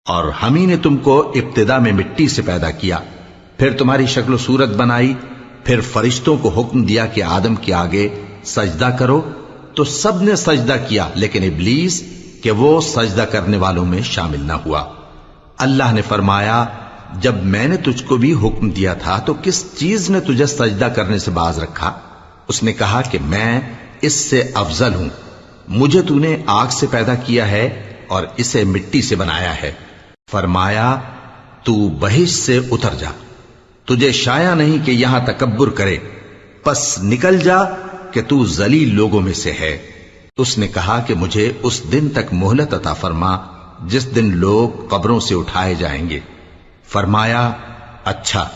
اور ہم ہی نے تم کو ابتدا میں مٹی سے پیدا کیا، پھر تمہاری شکل و صورت بنائی، پھر فرشتوں کو حکم دیا کہ آدم کے آگے سجدہ کرو، تو سب نے سجدہ کیا لیکن ابلیس کہ وہ سجدہ کرنے والوں میں شامل نہ ہوا۔ اللہ نے فرمایا جب میں نے تجھ کو بھی حکم دیا تھا تو کس چیز نے تجھے سجدہ کرنے سے باز رکھا؟ اس نے کہا کہ میں اس سے افضل ہوں، مجھے تو نے آگ سے پیدا کیا ہے اور اسے مٹی سے بنایا ہے۔ فرمایا تو بہشت سے اتر جا، تجھے شایع نہیں کہ یہاں تکبر کرے، پس نکل جا کہ تو ذلیل لوگوں میں سے ہے۔ اس نے کہا کہ مجھے اس دن تک مہلت عطا فرما جس دن لوگ قبروں سے اٹھائے جائیں گے۔ فرمایا اچھا،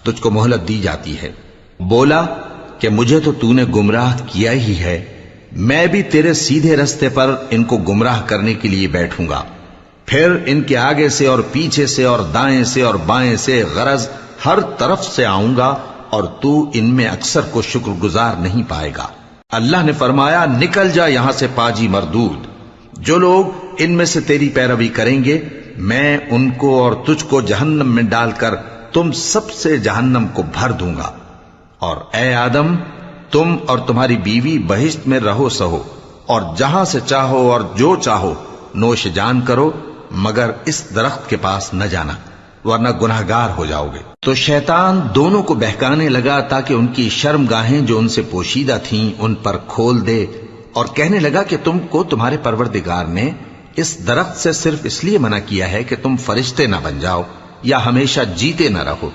تجھ کو مہلت دی جاتی ہے۔ بولا کہ مجھے تو نے گمراہ کیا ہی ہے، میں بھی تیرے سیدھے رستے پر ان کو گمراہ کرنے کے لیے بیٹھوں گا، پھر ان کے آگے سے اور پیچھے سے اور دائیں سے اور بائیں سے غرض ہر طرف سے آؤں گا، اور تو ان میں اکثر کو شکر گزار نہیں پائے گا۔ اللہ نے فرمایا نکل جا یہاں سے پاجی مردود، جو لوگ ان میں سے تیری پیروی کریں گے میں ان کو اور تجھ کو جہنم میں ڈال کر تم سب سے جہنم کو بھر دوں گا، اور اے آدم تم اور تمہاری بیوی بہشت میں رہو سہو، اور جہاں سے چاہو اور جو چاہو نوش جان کرو، مگر اس درخت کے پاس نہ جانا ورنہ گناہگار ہو جاؤ گے۔ تو شیطان دونوں کو بہکانے لگا تاکہ ان کی شرم گاہیں جو ان سے پوشیدہ تھیں ان پر کھول دے، اور کہنے لگا کہ تم کو تمہارے پروردگار نے اس درخت سے صرف اس لیے منع کیا ہے کہ تم فرشتے نہ بن جاؤ یا ہمیشہ جیتے نہ رہو۔